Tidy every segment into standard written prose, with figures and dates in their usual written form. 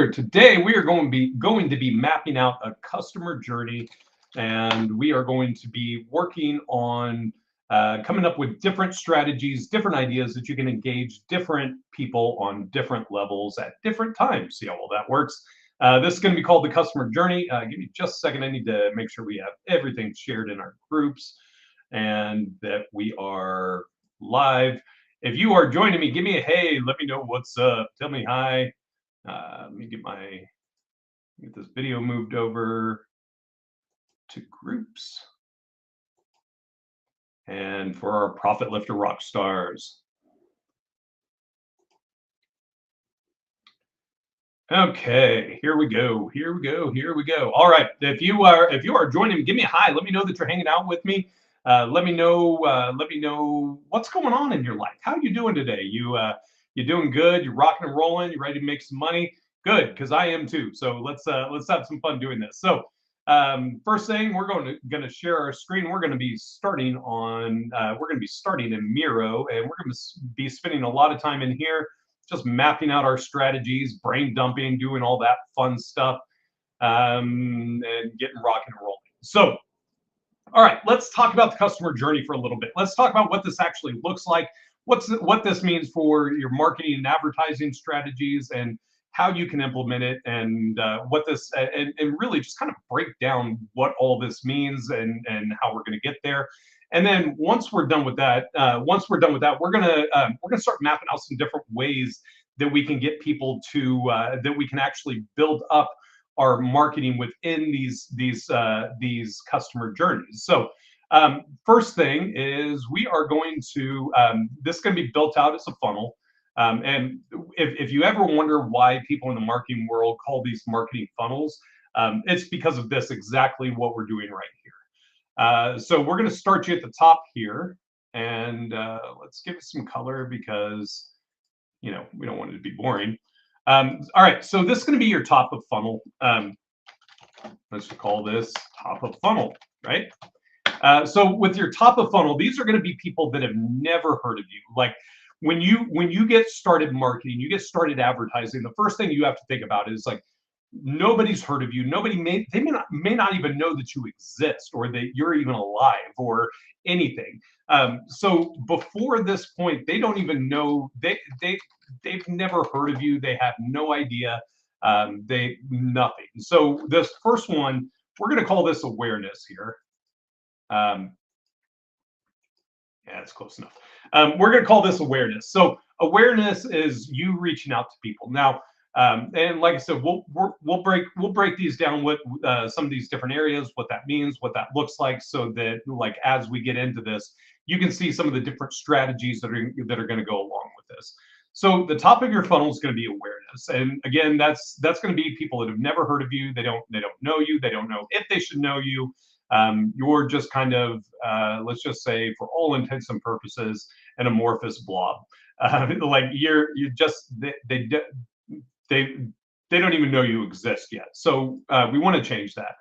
Today we are going to be mapping out a customer journey, and we are going to be working on coming up with different strategies, different ideas that you can engage different people on different levels at different times. See how well that works. This is going to be called the customer journey. Give me just a second. I need to make sure we have everything shared in our groups and that we are live. If you are joining me, give me a hey. Let me know what's up. Tell me hi. Let me get this video moved over to groups. And for our Profit Lifter rock stars. Okay, here we go. All right, if you are joining me, give me a hi. Let me know that you're hanging out with me. Let me know what's going on in your life. How are you doing today? You doing good? You rocking and rolling? You ready to make some money? Good, because I am too. So let's have some fun doing this. So first thing, we're going to share our screen. We're going to be starting in Miro, and we're going to be spending a lot of time in here just mapping out our strategies, brain dumping, doing all that fun stuff, and getting rocking and rolling. So, all right, let's talk about the customer journey for a little bit. Let's talk about what this actually looks like, what this means for your marketing and advertising strategies, and how you can implement it, and what this and really just kind of break down what all this means and how we're going to get there. And then once we're done with that, we're gonna start mapping out some different ways that we can get people to that we can actually build up our marketing within these customer journeys. So first thing is we are going to this is going to be built out as a funnel. And if you ever wonder why people in the marketing world call these marketing funnels, it's because of this exactly what we're doing right here. So we're going to start you at the top here, and let's give it some color because we don't want it to be boring. All right, so this is going to be your top of funnel. Let's call this top of funnel, right? So with your top of funnel, these are going to be people that have never heard of you. Like when you get started marketing, you get started advertising, the first thing you have to think about is like, nobody's heard of you. They may not even know that you exist or that you're even alive or anything. So before this point, they don't even know. They've never heard of you. They have no idea. They nothing. So this first one, we're going to call this awareness here. Yeah, it's close enough. We're going to call this awareness. So awareness is you reaching out to people. Now, and like I said, we'll break these down with some of these different areas, what that means, what that looks like, so that like as we get into this, you can see some of the different strategies that are going to go along with this. So the top of your funnel is going to be awareness, and again, that's going to be people that have never heard of you. They don't know you. They don't know if they should know you. You're just kind of let's just say, for all intents and purposes, an amorphous blob. Like you're just they don't even know you exist yet. So we want to change that.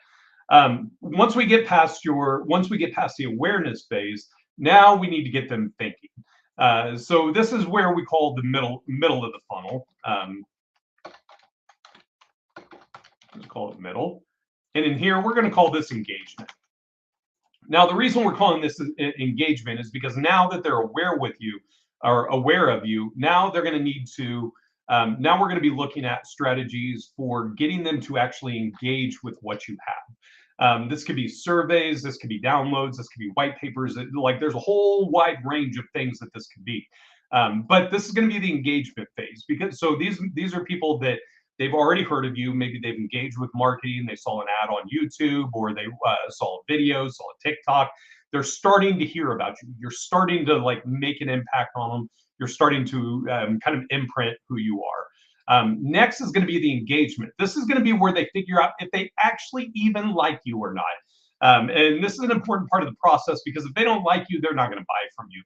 Once we get past the awareness phase, now we need to get them thinking. So this is where we call the middle of the funnel. Let's call it middle. And in here, we're going to call this engagement. Now, the reason we're calling this engagement is because now that they're aware of you, now they're going to need to, now we're going to be looking at strategies for getting them to actually engage with what you have. This could be surveys, this could be downloads, this could be white papers. Like there's a whole wide range of things that this could be. But this is going to be the engagement phase, because so these are people that they've already heard of you. Maybe they've engaged with marketing. They saw an ad on YouTube, or they saw a video, saw a TikTok. They're starting to hear about you. You're starting to like make an impact on them. You're starting to kind of imprint who you are. Next is going to be the engagement. This is going to be where they figure out if they actually even like you or not. And this is an important part of the process, because if they don't like you, they're not going to buy from you.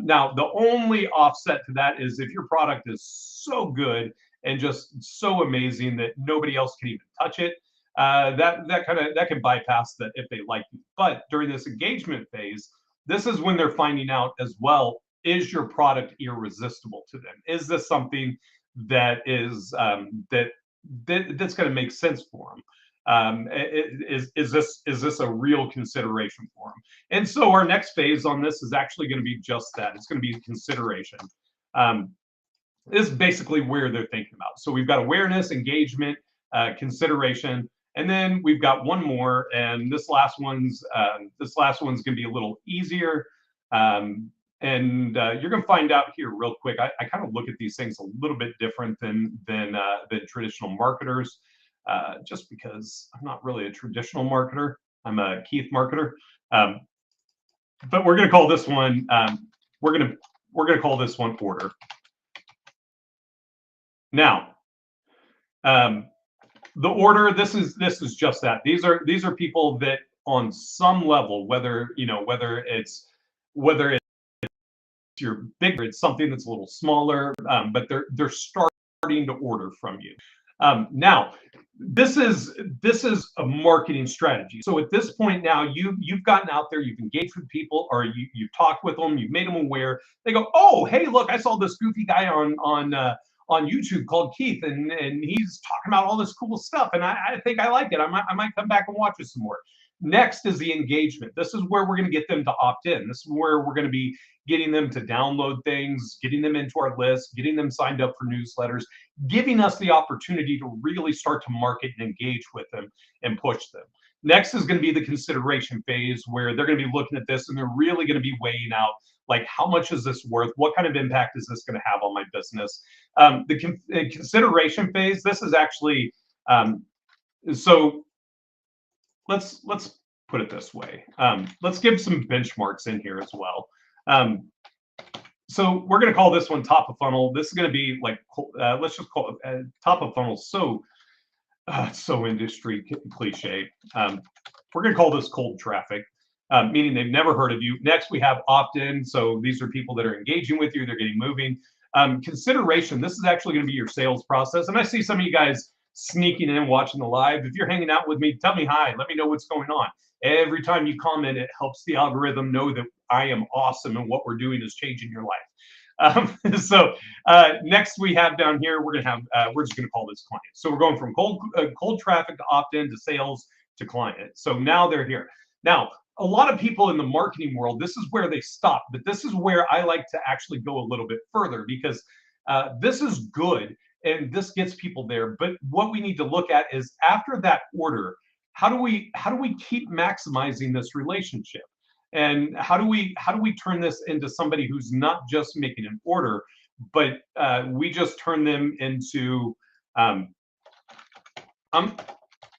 Now, the only offset to that is if your product is so good and just so amazing that nobody else can even touch it, that can bypass that if they like you. But during this engagement phase, this is when they're finding out as well, is your product irresistible to them? Is this something that is that that's going to make sense for them. Is this a real consideration for them? And so our next phase on this is actually going to be just that. It's going to be consideration. Um, this is basically where they're thinking about. So we've got awareness, engagement, consideration, and then we've got one more. And this last one's going to be a little easier. And you're going to find out here real quick. I kind of look at these things a little bit different than traditional marketers, just because I'm not really a traditional marketer. I'm a Keith marketer. But we're going to call this one. We're going to call this one order. Now, the order. This is just that. These are people that on some level, whether it's you're bigger, it's something that's a little smaller, but they're starting to order from you. Now, this is a marketing strategy. So at this point now, you've gotten out there, you've engaged with people, or you've talked with them, you've made them aware. They go, oh, hey, look, I saw this goofy guy on YouTube called Keith, and he's talking about all this cool stuff, and I think I like it. I might come back and watch it some more. Next is the engagement. This is where we're going to get them to opt in. This is where we're going to be getting them to download things, getting them into our list, getting them signed up for newsletters, giving us the opportunity to really start to market and engage with them and push them. Next is going to be the consideration phase, where they're going to be looking at this and they're really going to be weighing out, like, how much is this worth? What kind of impact is this going to have on my business? The consideration phase, this is actually, so let's put it this way. Let's give some benchmarks in here as well. So we're going to call this one top of funnel. This is going to be like, let's just call it top of funnel. So industry cliche. We're going to call this cold traffic, meaning they've never heard of you. Next, we have opt-in. So these are people that are engaging with you. They're getting moving. Consideration. This is actually going to be your sales process. And I see some of you guys sneaking in, watching the live. If you're hanging out with me, tell me hi. Let me know what's going on. Every time you comment, it helps the algorithm know that I am awesome and what we're doing is changing your life. So next we have down here, we're just going to call this client. So we're going from cold traffic to opt-in to sales to client. So now they're here. Now, a lot of people in the marketing world, this is where they stop, but this is where I like to actually go a little bit further, because this is good and this gets people there. But what we need to look at is, after that order, how do we keep maximizing this relationship? And how do we turn this into somebody who's not just making an order, but we just turn them into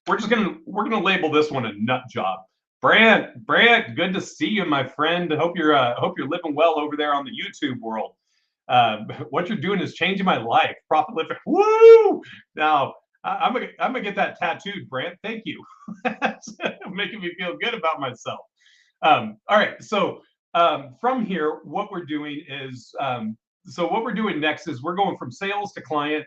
we're gonna label this one a nut job. Brant, good to see you, my friend. Hope you're living well over there on the YouTube world. What you're doing is changing my life. Profit lifter, woo! Now I'm gonna get that tattooed, Brant. Thank you. Making me feel good about myself. All right, so from here, what we're doing is, what we're doing next is we're going from sales to client,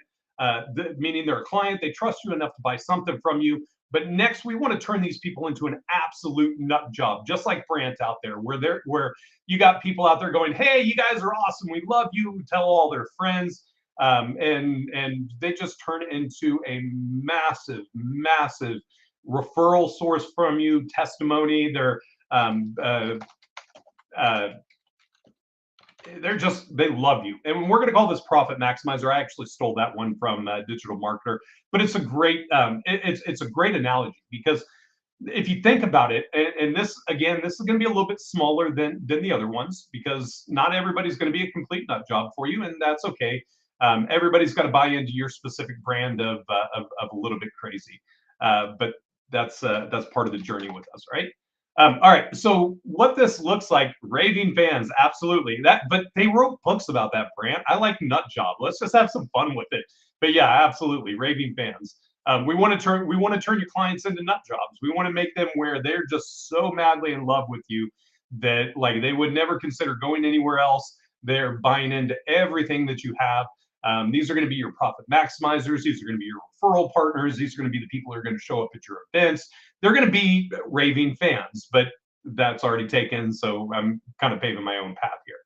meaning they're a client, they trust you enough to buy something from you. But next, we want to turn these people into an absolute nut job, just like Brant out there, where you got people out there going, "Hey, you guys are awesome. We love you." Tell all their friends, and they just turn into a massive, massive referral source from you, testimony. They love you. And we're going to call this profit maximizer. I actually stole that one from Digital Marketer, but it's a great it's a great analogy, because if you think about it, and this is going to be a little bit smaller than the other ones, because not everybody's going to be a complete nut job for you, and that's okay. Everybody's got to buy into your specific brand of a little bit crazy, but that's part of the journey with us, right? All right, so what this looks like, raving fans, absolutely. But they wrote books about that, Brant. I like nut job. Let's just have some fun with it. But yeah, absolutely, raving fans. We want to turn your clients into nut jobs. We want to make them where they're just so madly in love with you that, like, they would never consider going anywhere else. They're buying into everything that you have. These are going to be your profit maximizers. These are going to be your referral partners. These are going to be the people who are going to show up at your events. They're going to be raving fans, but that's already taken. So I'm kind of paving my own path here.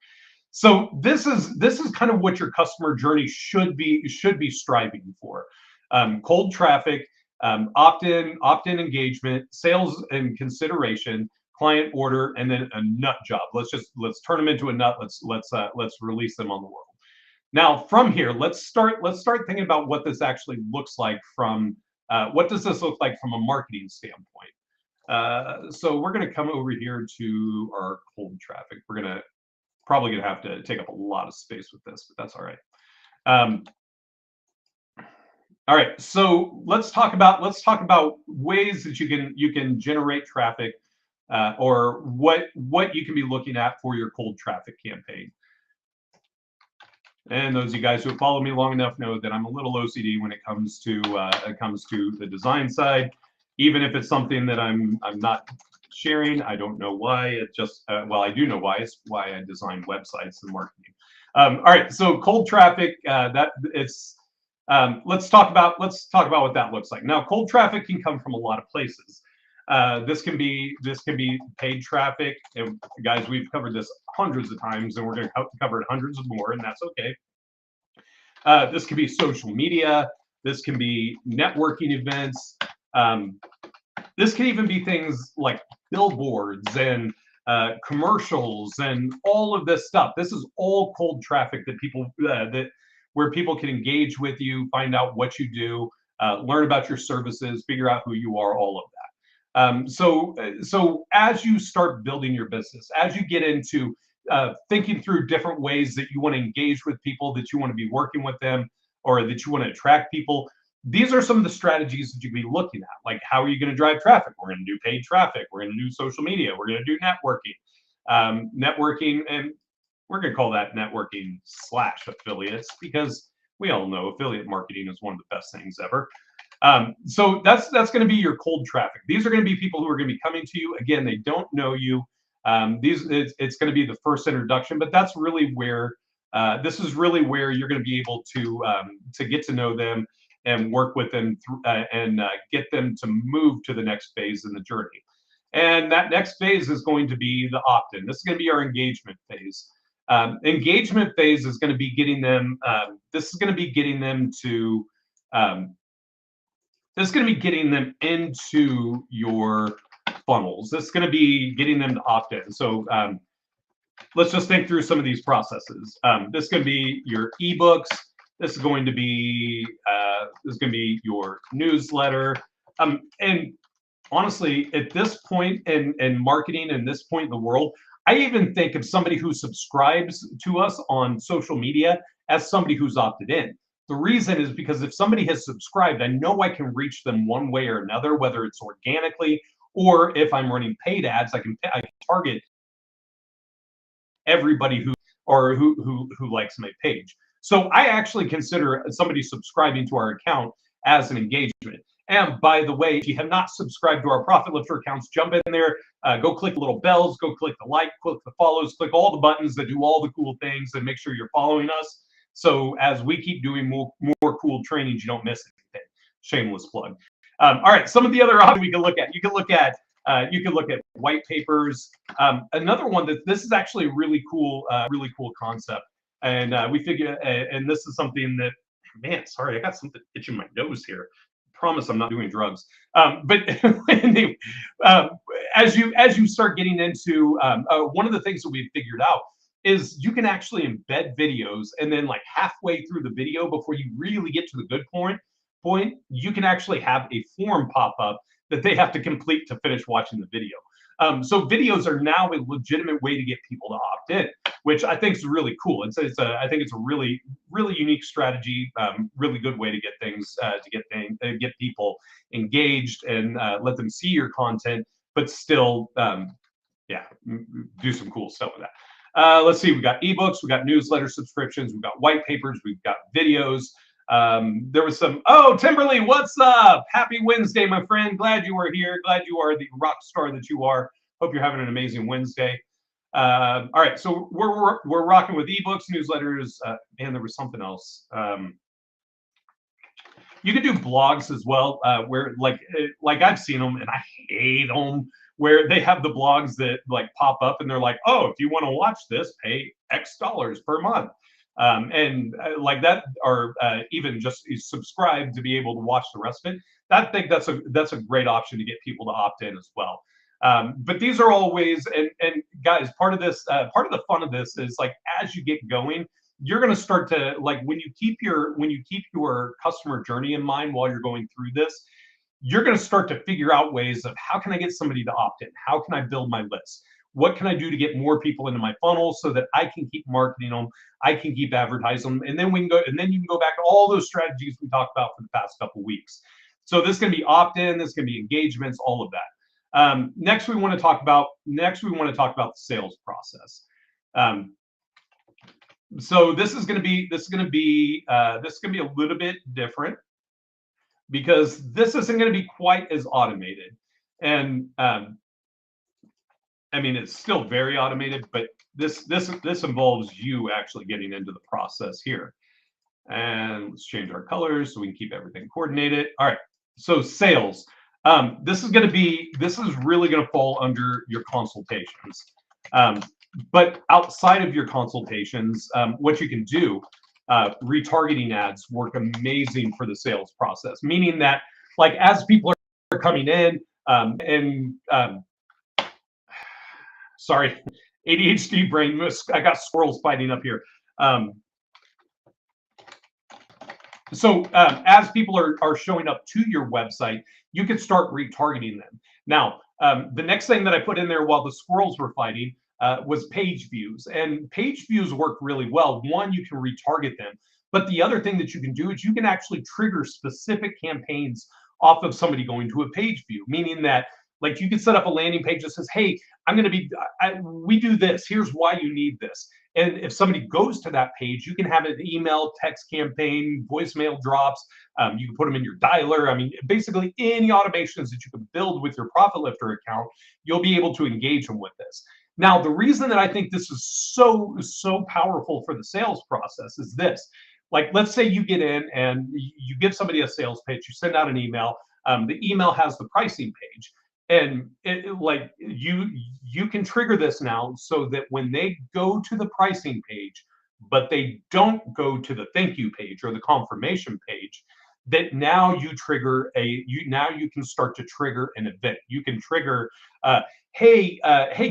So this is kind of what your customer journey should be striving for. Cold traffic, opt-in engagement, sales and consideration, client order, and then a nut job. Let's turn them into a nut. Let's release them on the world. Now from here, let's start thinking about what this actually looks like from what does this look like from a marketing standpoint. So we're going to come over here to our cold traffic. We're probably going to have to take up a lot of space with this, but that's all right. All right, so let's talk about ways that you can generate traffic, or what you can be looking at for your cold traffic campaign. And those of you guys who have followed me long enough know that I'm a little OCD when it comes to the design side. Even if it's something that I'm not sharing, I don't know why. It just well, I do know why. It's why I design websites and marketing. All right, so cold traffic. Let's talk about what that looks like. Now, cold traffic can come from a lot of places. This can be paid traffic. And guys, we've covered this hundreds of times, and we're going to cover it hundreds of more, and that's okay. This can be social media. This can be networking events. This can even be things like billboards and commercials and all of this stuff. This is all cold traffic that where people can engage with you, find out what you do, learn about your services, figure out who you are, all of that. So as you start building your business, as you get into thinking through different ways that you want to engage with people, that you want to be working with them, or that you want to attract people, these are some of the strategies that you can be looking at. Like, how are you going to drive traffic? We're going to do paid traffic. We're going to do social media. We're going to do networking. Networking, and we're going to call that networking / affiliates, because we all know affiliate marketing is one of the best things ever. So that's going to be your cold traffic. These are going to be people who are going to be coming to you. Again, they don't know you. It's going to be the first introduction, but that's really where this is really where you're going to be able to get to know them and work with them and get them to move to the next phase in the journey. And that next phase is going to be the opt-in. This is going to be our engagement phase. Engagement phase is going to be getting them. This is going to be getting them to. This is going to be getting them into your funnels. This is going to be getting them to opt in. So let's just think through some of these processes. This is going to be your ebooks. This is going to be your newsletter. And honestly, at this point in marketing and this point in the world, I even think of somebody who subscribes to us on social media as somebody who's opted in. The reason is because if somebody has subscribed, I know I can reach them one way or another, whether it's organically or if I'm running paid ads, I can target everybody who likes my page. So I actually consider somebody subscribing to our account as an engagement. And by the way, if you have not subscribed to our Profit Lifter accounts, jump in there, go click the little bells, go click the like, click the follows, click all the buttons that do all the cool things, and make sure you're following us. So as we keep doing more cool trainings, you don't miss anything. Shameless plug. All right, some of the other options we can look at. You can look at white papers. Another one that this is actually a really cool concept, and we figure, and this is something that, man, sorry, I got something itching my nose here. Promise I'm not doing drugs. But anyway, as you start getting into one of the things that we've figured out is you can actually embed videos, and then like halfway through the video, before you really get to the good point, you can actually have a form pop up that they have to complete to finish watching the video. So videos are now a legitimate way to get people to opt in, which I think is really cool. I think it's a really unique strategy, really good way to get things to get people engaged and let them see your content, but still, do some cool stuff with that. Let's see, we got ebooks, we got newsletter subscriptions, we've got white papers, we've got videos. There was some, Timberly, what's up? Happy Wednesday, my friend. Glad you are here. Glad you are the rock star that you are. Hope you're having an amazing Wednesday. All right, so we're rocking with ebooks, newsletters. Man, there was something else. You could do blogs as well, where like I've seen them and I hate them, where they have the blogs that like pop up and they're like, oh, if you want to watch this, pay X dollars per month. and like that, or even just subscribe to be able to watch the rest of it. I think that's a great option to get people to opt in as well. But these are all ways, and guys, part of this, part of the fun of this is like as you get going, you're going to start to like when you keep your customer journey in mind while you're going through this, you're going to start to figure out ways of how can I get somebody to opt in? How can I build my list? What can I do to get more people into my funnel so that I can keep marketing them, I can keep advertising them, and then we can go, and then you can go back to all those strategies we talked about for the past couple of weeks. So this is going to be opt-in, this is going to be engagements, all of that. Next, we want to talk about the sales process. So this is going to be a little bit different because this isn't going to be quite as automated. And I mean, it's still very automated, but this involves you actually getting into the process here. And let's change our colors so we can keep everything coordinated. All right. So sales. This is really going to fall under your consultations. But outside of your consultations, what you can do, retargeting ads work amazing for the sales process, meaning that like as people are coming in, sorry, ADHD brain, I got squirrels fighting up here. So as people are showing up to your website, you can start retargeting them. Now, the next thing that I put in there while the squirrels were fighting was page views. And page views work really well. One, you can retarget them. But the other thing that you can do is you can actually trigger specific campaigns off of somebody going to a page view, meaning that like you can set up a landing page that says, hey, we do this. Here's why you need this. And if somebody goes to that page, you can have an email, text campaign, voicemail drops. You can put them in your dialer. I mean, basically any automations that you can build with your Profit Lifter account, you'll be able to engage them with this. Now, the reason that I think this is so powerful for the sales process is this. Like, let's say you get in and you give somebody a sales pitch, you send out an email. The email has the pricing page. And like you can trigger this now so that when they go to the pricing page, but they don't go to the thank you page or the confirmation page, that now you can start to trigger an event. You can trigger, hey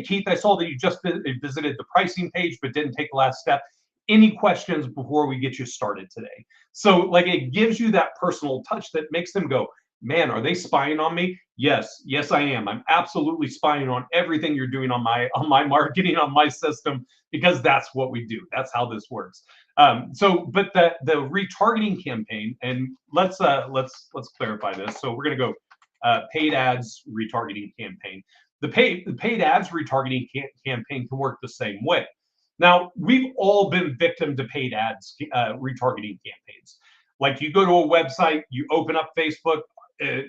Keith, I saw that you just visited the pricing page but didn't take the last step. Any questions before we get you started today? So like it gives you that personal touch that makes them go, man, are they spying on me? Yes, I am. I'm absolutely spying on everything you're doing on my marketing, on my system, because that's what we do. That's how this works. But the retargeting campaign, and let's clarify this. So we're going to go paid ads retargeting campaign. The paid ads retargeting campaign can work the same way. Now, we've all been victim to paid ads retargeting campaigns. Like you go to a website, you open up Facebook,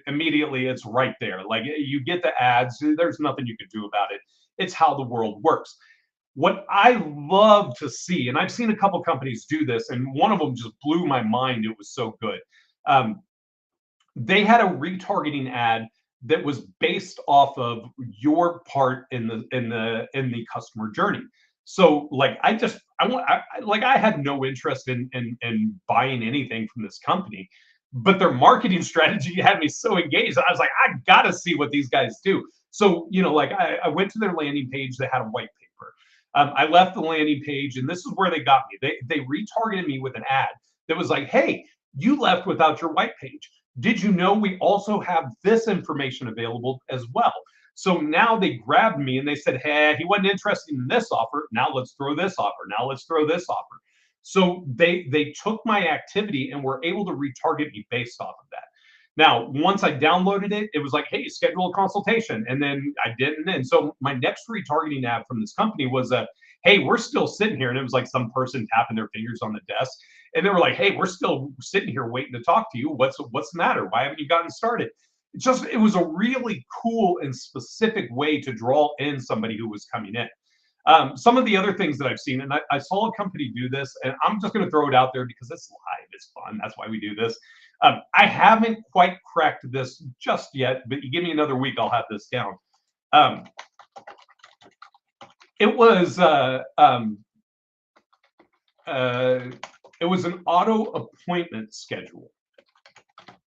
immediately it's right there. Like you get the ads, there's nothing you can do about it. It's how the world works. What I love to see, and I've seen a couple companies do this, and one of them just blew my mind. It was so good. They had a retargeting ad that was based off of your part in the customer journey. So like I had no interest in buying anything from this company, but their marketing strategy had me so engaged. I was like, I gotta see what these guys do. So like I went to their landing page. They had a white paper. I left the landing page, and this is where they got me. They retargeted me with an ad that was like, hey, you left without your white page. Did you know we also have this information available as well? So now they grabbed me and they said, hey, he wasn't interested in this offer. Now let's throw this offer. Now let's throw this offer. So they took my activity and were able to retarget me based off of that. Now, once I downloaded it, it was like, hey, schedule a consultation. And then I didn't. And so my next retargeting ad from this company was hey, we're still sitting here. And it was like some person tapping their fingers on the desk. And they were like, hey, we're still sitting here waiting to talk to you. What's the matter? Why haven't you gotten started? It was a really cool and specific way to draw in somebody who was coming in. Some of the other things that I've seen, and I saw a company do this, and I'm just going to throw it out there because it's live, it's fun. That's why we do this. I haven't quite cracked this just yet, but you give me another week, I'll have this down. It was uh, it was an auto appointment schedule.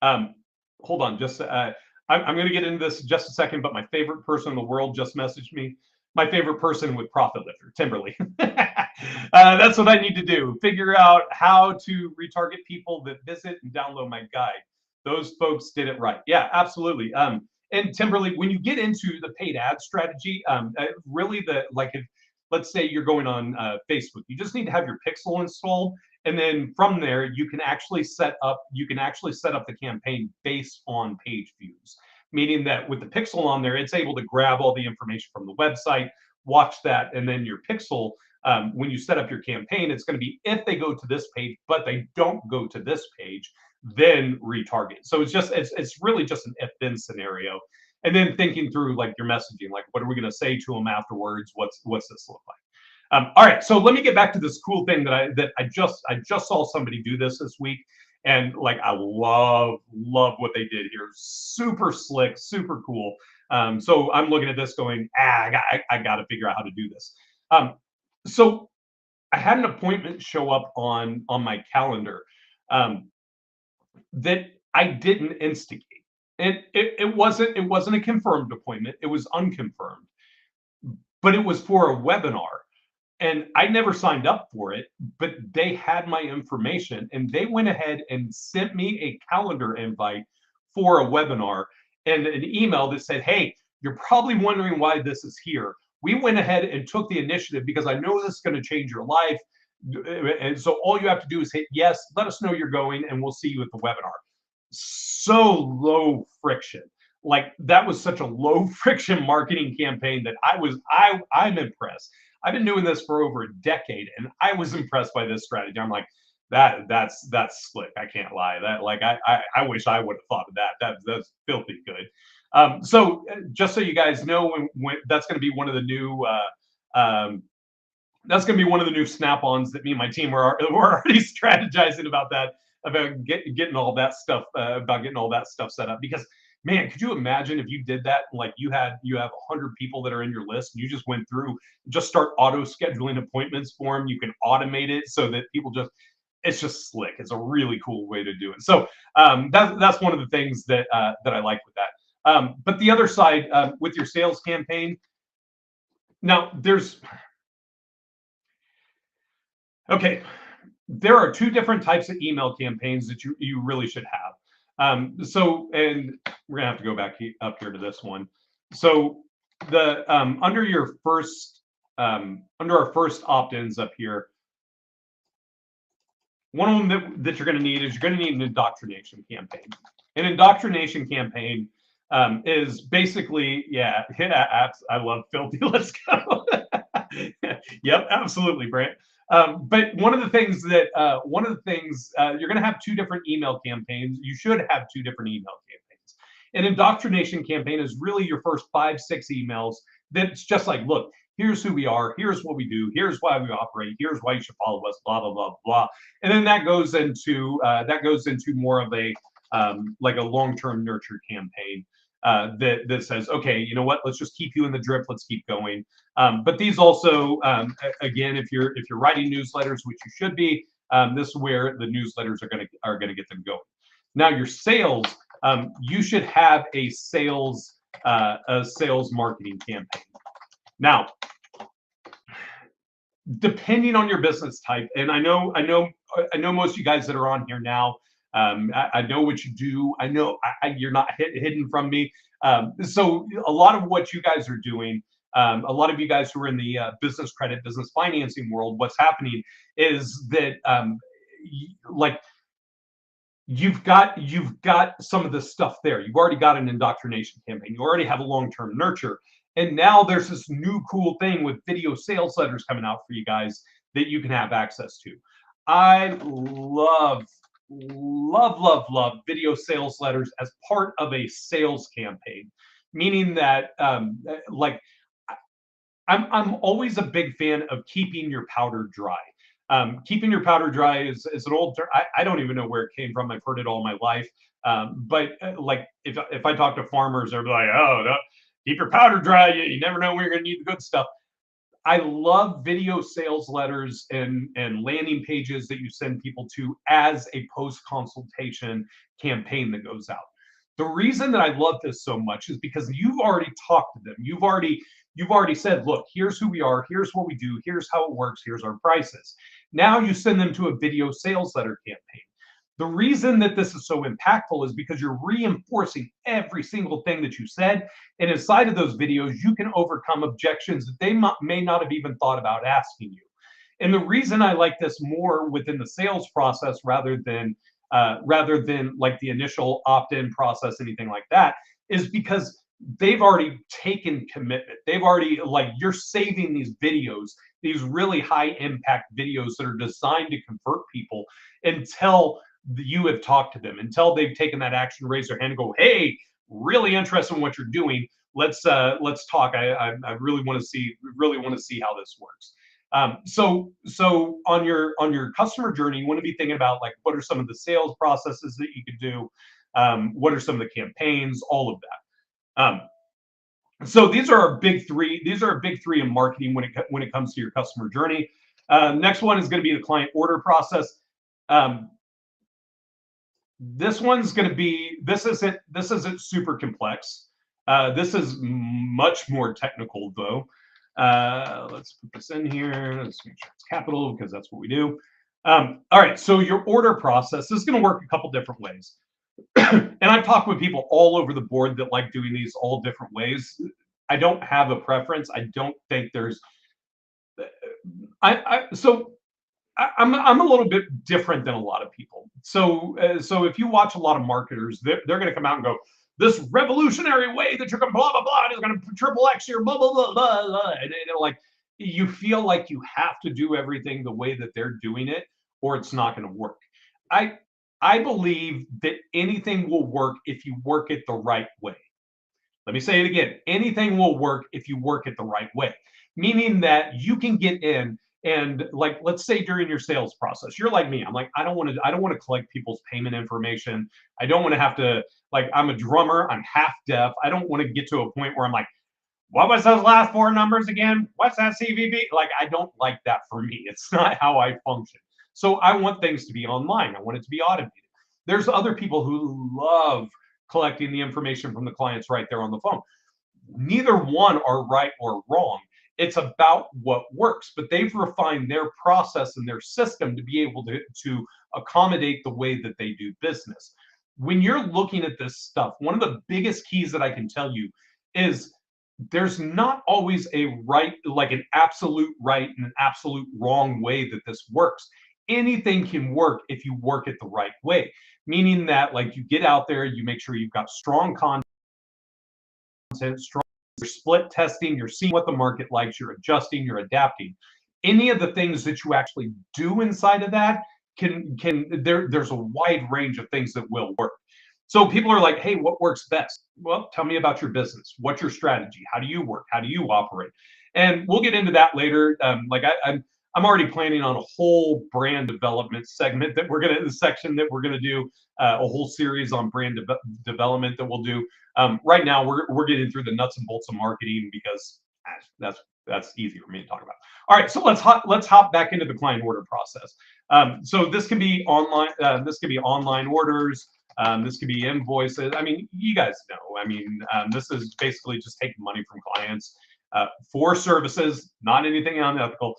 Um, hold on, just I'm going to get into this in just a second. But my favorite person in the world just messaged me. My favorite person with Profit Lifter, Timberly. That's what I need to do. Figure out how to retarget people that visit and download my guide. Those folks did it right. Yeah, absolutely. And Timberly, when you get into the paid ad strategy, really the like if let's say you're going on Facebook, you just need to have your pixel installed, and then from there you can actually set up the campaign based on page views, meaning that with the pixel on there, it's able to grab all the information from the website, watch that, and then your pixel, when you set up your campaign, it's going to be if they go to this page but they don't go to this page, then retarget. So it's really just an if then scenario, and then thinking through like your messaging, like what are we going to say to them afterwards, what's this look like. All right, so let me get back to this cool thing that I just saw somebody do this week, and like I love what they did here. Super slick, super cool. So I'm looking at this going, I got to figure out how to do this. So I had an appointment show up on my calendar um, that I didn't instigate. It wasn't a confirmed appointment. It was unconfirmed, but it was for a webinar, and I never signed up for it, but they had my information and they went ahead and sent me a calendar invite for a webinar and an email that said, hey, you're probably wondering why this is here. We went ahead and took the initiative because I know this is going to change your life. And so all you have to do is hit yes, let us know you're going, and we'll see you at the webinar. So low friction. Like that was such a low friction marketing campaign that I'm impressed. I've been doing this for over a decade, and I was impressed by this strategy. I'm like, that's slick. I can't lie. That like I wish I would have thought of that. That's filthy good. So just so you guys know, when that's going to be one of the new snap-ons that me and my team were already strategizing about that, about getting all that stuff set up. Because man, could you imagine if you did that? Like you have 100 people that are in your list, and you just went through, just start auto scheduling appointments for them. You can automate it so that people just, it's just slick. It's a really cool way to do it. So that's one of the things that I like with that. But the other side, with your sales campaign, now there are two different types of email campaigns that you really should have. So, and we're gonna have to go back up here to this one. So the under our first opt-ins up here, one of them that you're going to need is you're going to need an indoctrination campaign. An indoctrination campaign is basically, yeah, I love filthy. Let's go. Yep, absolutely, Brent. But one of the things you're going to have two different email campaigns. You should have two different email campaigns. An indoctrination campaign is really your first 5-6 emails. That's just like, look, here's who we are, here's what we do, here's why we operate, here's why you should follow us, blah blah blah blah. And then that goes into more of a like a long-term nurture campaign that says, okay, you know what, let's just keep you in the drip, let's keep going. But these also, again, if you're writing newsletters, which you should be, this is where the newsletters are gonna get them going. Now your sales, you should have a sales marketing campaign. Now, depending on your business type, and I know most of you guys that are on here now, I know what you do. I know you're not hidden from me. So a lot of what you guys are doing, a lot of you guys who are in the business credit, business financing world, what's happening is that like you've got some of this stuff there. You've already got an indoctrination campaign. You already have a long-term nurture. And now there's this new cool thing with video sales letters coming out for you guys that you can have access to. I love video sales letters as part of a sales campaign, meaning that like I'm always a big fan of keeping your powder dry. Keeping your powder dry is an old term. I don't even know where it came from. I've heard it all my life. But like if I talk to farmers, they're like, oh, no, keep your powder dry. You never know when you're going to need the good stuff. I love video sales letters and landing pages that you send people to as a post consultation campaign that goes out. The reason that I love this so much is because you've already talked to them. You've already said, look, here's who we are, here's what we do, here's how it works, here's our prices. Now you send them to a video sales letter campaign. The reason that this is so impactful is because you're reinforcing every single thing that you said. And inside of those videos, you can overcome objections that they may not have even thought about asking you. And the reason I like this more within the sales process rather than like the initial opt-in process, anything like that, is because they've already taken commitment. They've already, like, you're saving these videos, these really high impact videos that are designed to convert people until you have talked to them, until they've taken that action, raise their hand and go, hey, really interested in what you're doing. Let's talk. I really want to see how this works. So on your customer journey, you want to be thinking about, like, what are some of the sales processes that you could do? What are some of the campaigns? All of that. So these are our big three. These are our big three in marketing when it comes to your customer journey. Next one is going to be the client order process. This one's going to be, this isn't super complex. This is much more technical though. Let's put this in here. Let's make sure it's capital because that's what we do. All right, so your order process is going to work a couple different ways. And I've talked with people all over the board that like doing these all different ways. I don't have a preference. I don't think there's, I'm a little bit different than a lot of people. So if you watch a lot of marketers, they're going to come out and go, this revolutionary way that you're going to blah blah blah is going to triple X your blah blah blah blah, blah. And like, you feel like you have to do everything the way that they're doing it, or it's not going to work. I believe that anything will work if you work it the right way. Let me say it again. Anything will work if you work it the right way, meaning that you can get in and, like, let's say during your sales process, you're like me. I'm like, I don't want to collect people's payment information. I don't want to have to, like, I'm a drummer. I'm half deaf. I don't want to get to a point where I'm like, what was those last four numbers again? What's that CVV? Like, I don't like that for me. It's not how I function. So I want things to be online. I want it to be automated. There's other people who love collecting the information from the clients right there on the phone. Neither one are right or wrong. It's about what works, but they've refined their process and their system to be able to accommodate the way that they do business. When you're looking at this stuff, one of the biggest keys that I can tell you is there's not always a right, like an absolute right and an absolute wrong way that this works. Anything can work if you work it the right way, meaning that, like, you get out there, you make sure you've got strong content, strong, you're split testing, you're seeing what the market likes, you're adjusting, you're adapting. Any of the things that you actually do inside of that there's a wide range of things that will work. So people are like, hey, what works best? Well, tell me about your business. What's your strategy? How do you work? How do you operate? And we'll get into that later. I'm already planning on a whole brand development segment that we're gonna, the section that we're gonna do, a whole series on brand development that we'll do. Right now, we're getting through the nuts and bolts of marketing because that's easy for me to talk about. All right, so let's hop back into the client order process. So this can be online. This can be online orders. This could be invoices. I mean, you guys know. I mean, this is basically just taking money from clients for services, not anything unethical.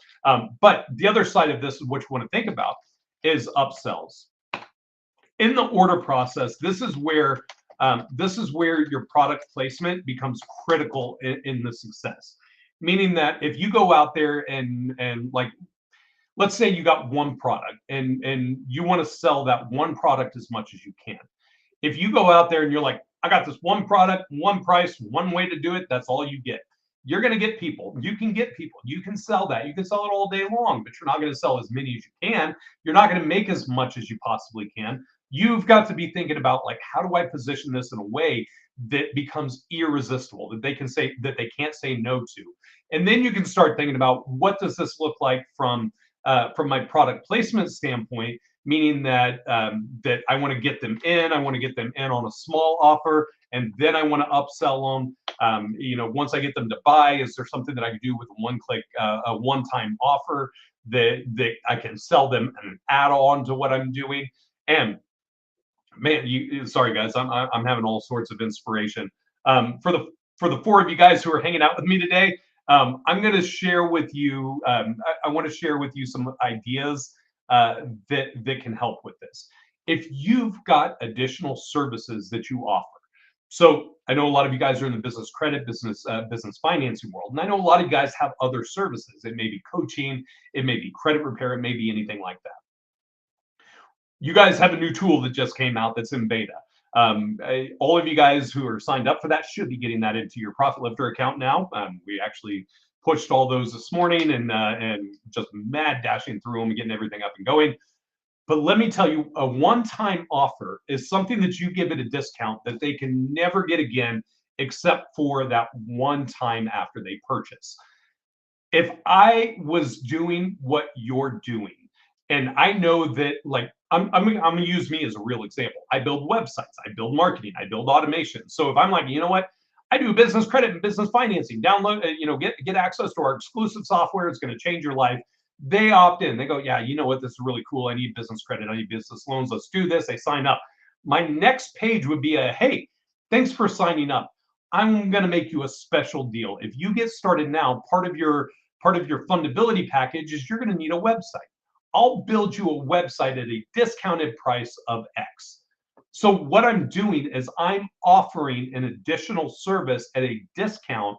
But the other side of this, which we want to think about, is upsells. In the order process, this is where your product placement becomes critical in the success. Meaning that if you go out there and like, let's say you got one product and you want to sell that one product as much as you can. If you go out there and you're like, I got this one product, one price, one way to do it, that's all you get. You're going to get people. You can get people. You can sell that. You can sell it all day long, but you're not going to sell as many as you can. You're not going to make as much as you possibly can. You've got to be thinking about, like, how do I position this in a way that becomes irresistible, that they can say, that they can't say no to. And then you can start thinking about, what does this look like from my product placement standpoint, meaning that that I want to get them in. I want to get them in on a small offer, and then I want to upsell them. Once I get them to buy, is there something that I can do with a one-click, a one-time offer that I can sell them an add-on to what I'm doing? And man, sorry guys, I'm having all sorts of inspiration. For the four of you guys who are hanging out with me today, I'm going to share with you. I want to share with you some ideas that can help with this. If you've got additional services that you offer, so I know a lot of you guys are in the business credit, business financing world, and I know a lot of you guys have other services. It may be coaching, it may be credit repair, it may be anything like that. You guys have a new tool that just came out that's in beta. All of you guys who are signed up for that should be getting that into your Profit Lifter account now. We actually pushed all those this morning and just mad dashing through them and getting everything up and going. But let me tell you, a one-time offer is something that you give at a discount that they can never get again, except for that one time after they purchase. If I was doing what you're doing, and I know that, like, I'm gonna use me as a real example. I build websites, I build marketing, I build automation. So if I'm like, you know what, I do business credit and business financing. Download, get access to our exclusive software. It's going to change your life. They opt in. They go, yeah, you know what, this is really cool. I need business credit. I need business loans. Let's do this. They sign up. My next page would be a, hey, thanks for signing up. I'm going to make you a special deal. If you get started now, part of your fundability package is you're going to need a website. I'll build you a website at a discounted price of X. So what I'm doing is I'm offering an additional service at a discount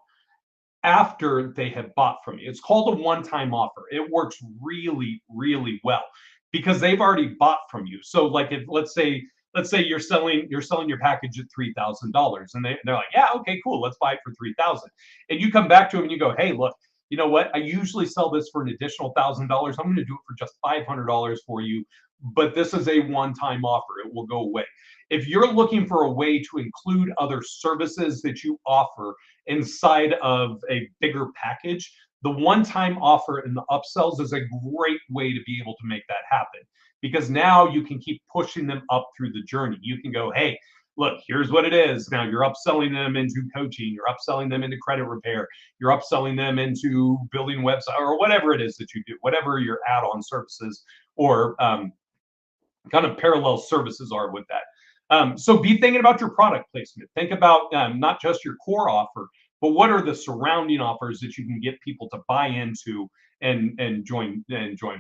after they have bought from me. It's called a one-time offer. It works really, really well because they've already bought from you. So like if let's say you're selling your package at $3,000 and they're like, yeah, okay, cool, let's buy it for 3,000. And you come back to them and you go, hey, look, you know what? I usually sell this for an additional $1,000. I'm going to do it for just $500 for you, but this is a one-time offer. It will go away. If you're looking for a way to include other services that you offer inside of a bigger package, the one-time offer and the upsells is a great way to be able to make that happen, because now you can keep pushing them up through the journey. You can go, hey, look, here's what it is. Now you're upselling them into coaching, you're upselling them into credit repair, you're upselling them into building website or whatever it is that you do, whatever your add-on services or kind of parallel services are with that. So be thinking about your product placement. Think about not just your core offer, but what are the surrounding offers that you can get people to buy into and join with you.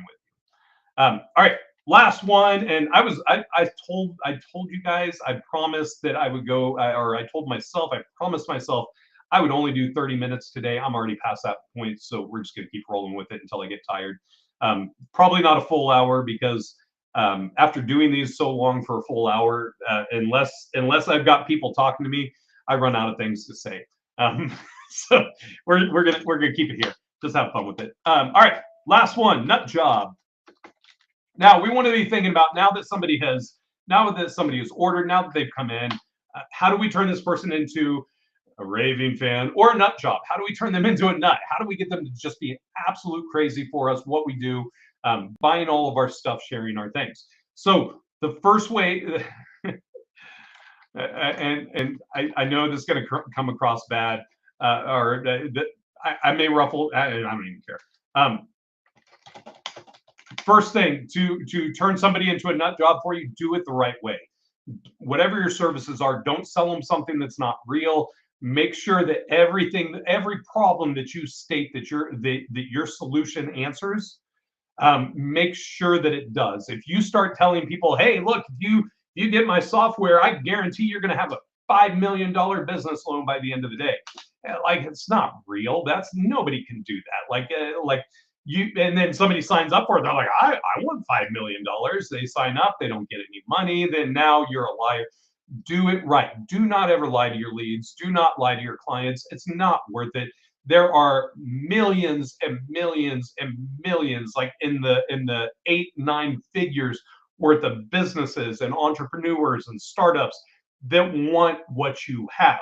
All right, last one, and I told you guys, I promised that I would go, or I told myself, I promised myself I would only do 30 minutes today. I'm already past that point, so we're just gonna keep rolling with it until I get tired. Probably not a full hour because after doing these so long for a full hour, unless I've got people talking to me, I run out of things to say. So we're gonna keep it here. Just have fun with it. All right, last one, nut job. Now we want to be thinking about now that somebody has ordered, now that they've come in, how do we turn this person into a raving fan or a nut job? How do we turn them into a nut? How do we get them to just be absolute crazy for us, what we do, buying all of our stuff, sharing our things? So the first way, and I know this is going to come across bad, or that I may ruffle. I don't even care. First thing, to turn somebody into a nut job for you, do it the right way. Whatever your services are, don't sell them something that's not real. Make sure that every problem that you state that your solution answers, make sure that it does. If you start telling people, hey, look, if you get my software, I guarantee you're going to have a $5 million business loan by the end of the day. Like, it's not real. Nobody can do that. And then somebody signs up for it. They're like, I want $5 million. They sign up. They don't get any money. Then now you're a liar. Do it right. Do not ever lie to your leads. Do not lie to your clients. It's not worth it. There are millions and millions and millions, like in the 8-9 figures worth of businesses and entrepreneurs and startups that want what you have.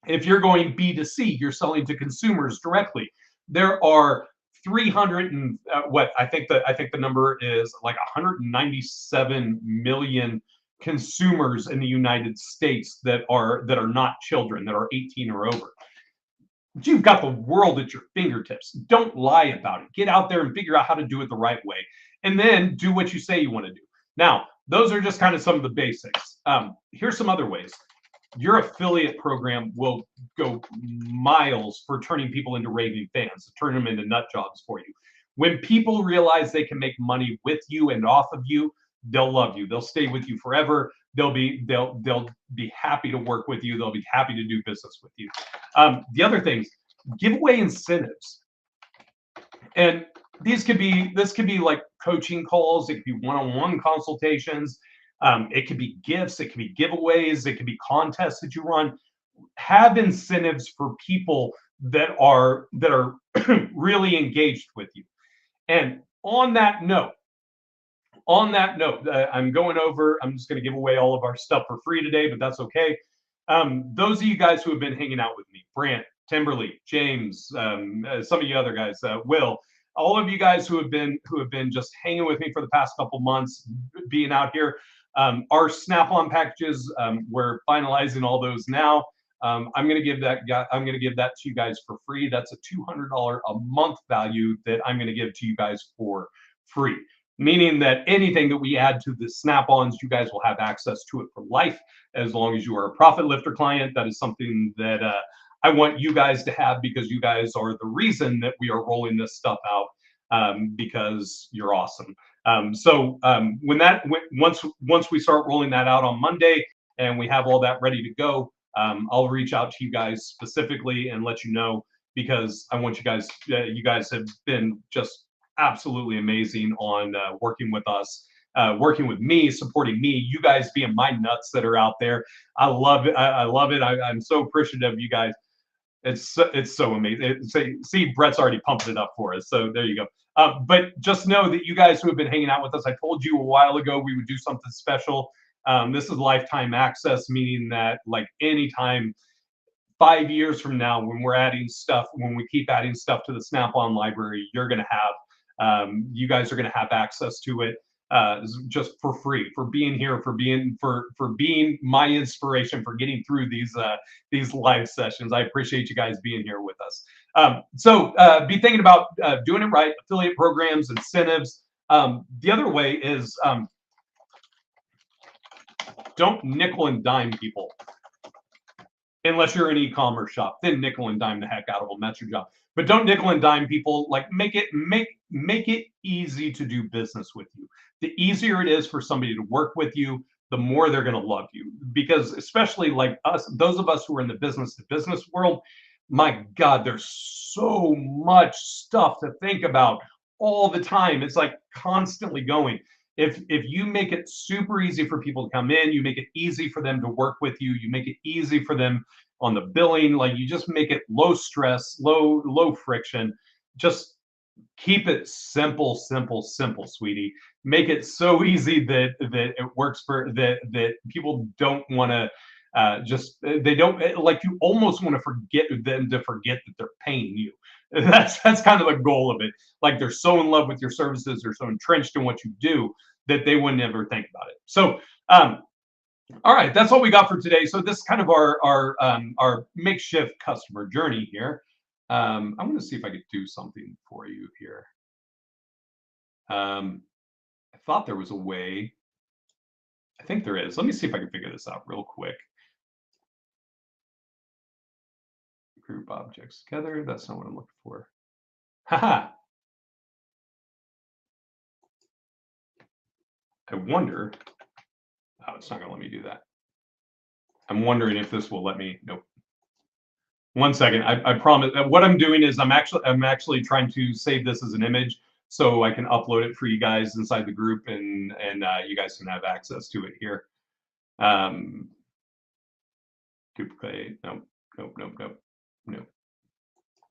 If you're going B2C, you're selling to consumers directly. There are 300 and I think the number is like 197 million consumers in the United States that are not children, that are 18 or over. You've got the world at your fingertips. Don't lie about it. Get out there and figure out how to do it the right way, and then do what you say you want to do. Now, those are just kind of some of the basics. Here's some other ways. Your affiliate program will go miles for turning people into raving fans, turn them into nut jobs for you. When people realize they can make money with you and off of you, they'll love you. They'll stay with you forever. They'll be happy to work with you. They'll be happy to do business with you. The other things, give away incentives, and this could be like coaching calls. It could be one-on-one consultations. It could be gifts. It could be giveaways. It could be contests that you run. Have incentives for people that are really engaged with you. And on that note, I'm going over. I'm just going to give away all of our stuff for free today, but that's okay. Those of you guys who have been hanging out with me, Brant, Timberly, James, some of you other guys, Will, all of you guys who have been just hanging with me for the past couple months, being out here. Our Snap-on packages, we're finalizing all those now. I'm going to give that to you guys for free. That's a $200 a month value that I'm going to give to you guys for free. Meaning that anything that we add to the Snap-ons, you guys will have access to it for life, as long as you are a Profit Lifter client. That is something that I want you guys to have, because you guys are the reason that we are rolling this stuff out, because you're awesome. Once we start rolling that out on Monday and we have all that ready to go, I'll reach out to you guys specifically and let you know, because I want you guys. You guys have been just absolutely amazing on working with us, working with me, supporting me. You guys being my nuts that are out there. I love it. I love it. I'm so appreciative of you guys. It's so amazing. See, Brett's already pumped it up for us. So there you go. But just know that you guys who have been hanging out with us, I told you a while ago we would do something special. This is lifetime access, meaning that like anytime 5 years from now, when we're adding stuff, when we keep adding stuff to the Snap-on library, you're going to have, you guys are going to have access to it just for free, for being here, for being my inspiration, for getting through these live sessions. I appreciate you guys being here with us. So be thinking about doing it right, affiliate programs, incentives. The other way is don't nickel and dime people. Unless you're an e-commerce shop, then nickel and dime the heck out of them. That's your job. But don't nickel and dime people. Like make it easy to do business with you. The easier it is for somebody to work with you, the more they're going to love you. Because especially like us, those of us who are in the business to business world, my God, there's so much stuff to think about all the time. It's like constantly going. If you make it super easy for people to come in, you make it easy for them to work with you, you make it easy for them on the billing, like you just make it low stress, low friction. Just keep it simple, sweetie. Make it so easy that it works for that people don't want to they don't like, you almost want to forget them to forget that they're paying you. That's kind of the goal of it. Like they're so in love with your services, they're so entrenched in what you do that they would never think about it. So all right, that's all we got for today. So this is kind of our makeshift customer journey here. I'm going to see if I could do something for you here. I thought there was a way. I think there is. Let me see if I can figure this out real quick. Group objects together. That's not what I'm looking for. Haha. I wonder. Oh, it's not going to let me do that. I'm wondering if this will let me. Nope. One second. I promise. What I'm doing is I'm actually trying to save this as an image so I can upload it for you guys inside the group, and you guys can have access to it here. Duplicate. Nope.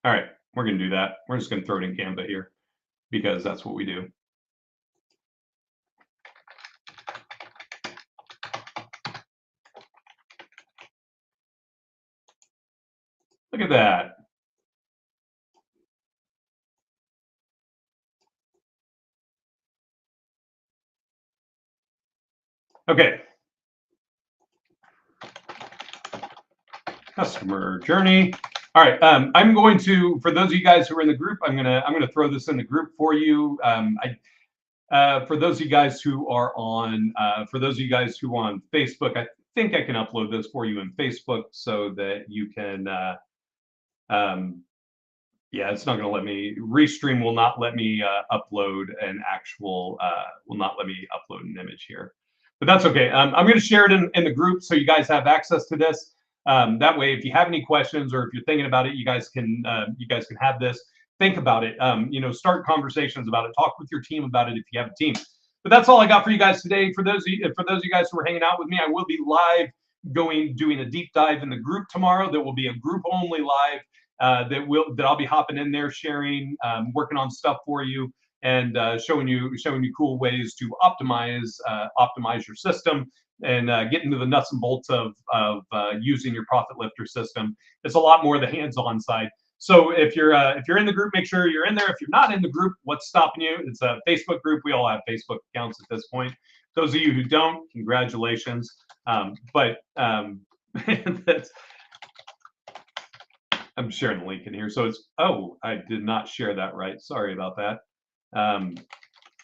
All right, we're going to do that. We're just going to throw it in Canva here because that's what we do. Look at that. Okay, customer journey. All right, I'm going to, for those of you guys who are in the group, I'm gonna throw this in the group for you. For those of you guys who are on, for those of you guys who are on Facebook, I think I can upload this for you in Facebook so that you can. Yeah, it's not going to let me. Restream will not let me upload an actual. Will not let me upload an image here, but that's okay. I'm going to share it in the group so you guys have access to this. That way, if you have any questions or if you're thinking about it, you guys can have this. Think about it. Start conversations about it. Talk with your team about it if you have a team. But that's all I got for you guys today. For those of you guys who are hanging out with me, I will be live doing a deep dive in the group tomorrow. There will be a group only live that I'll be hopping in there, sharing, working on stuff for you, and showing you cool ways to optimize your system and get into the nuts and bolts of using your Profit Lifter system. It's a lot more the hands-on side. So if you're in the group, make sure you're in there. If you're not in the group, what's stopping you? It's a Facebook group. We all have Facebook accounts at this point. Those of you who don't, congratulations. That's, I'm sharing the link in here. So it's, oh, I did not share that right. Sorry about that.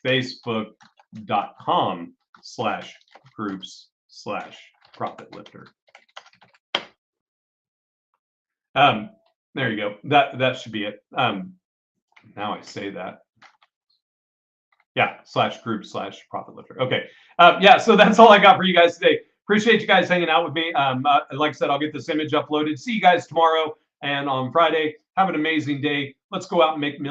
Facebook.com/groups/Profit Lifter. There you go. That should be it. Now I say that. Yeah, /group/Profit Lifter. Okay. Yeah, so that's all I got for you guys today. Appreciate you guys hanging out with me. Like I said, I'll get this image uploaded. See you guys tomorrow and on Friday. Have an amazing day. Let's go out and make millions.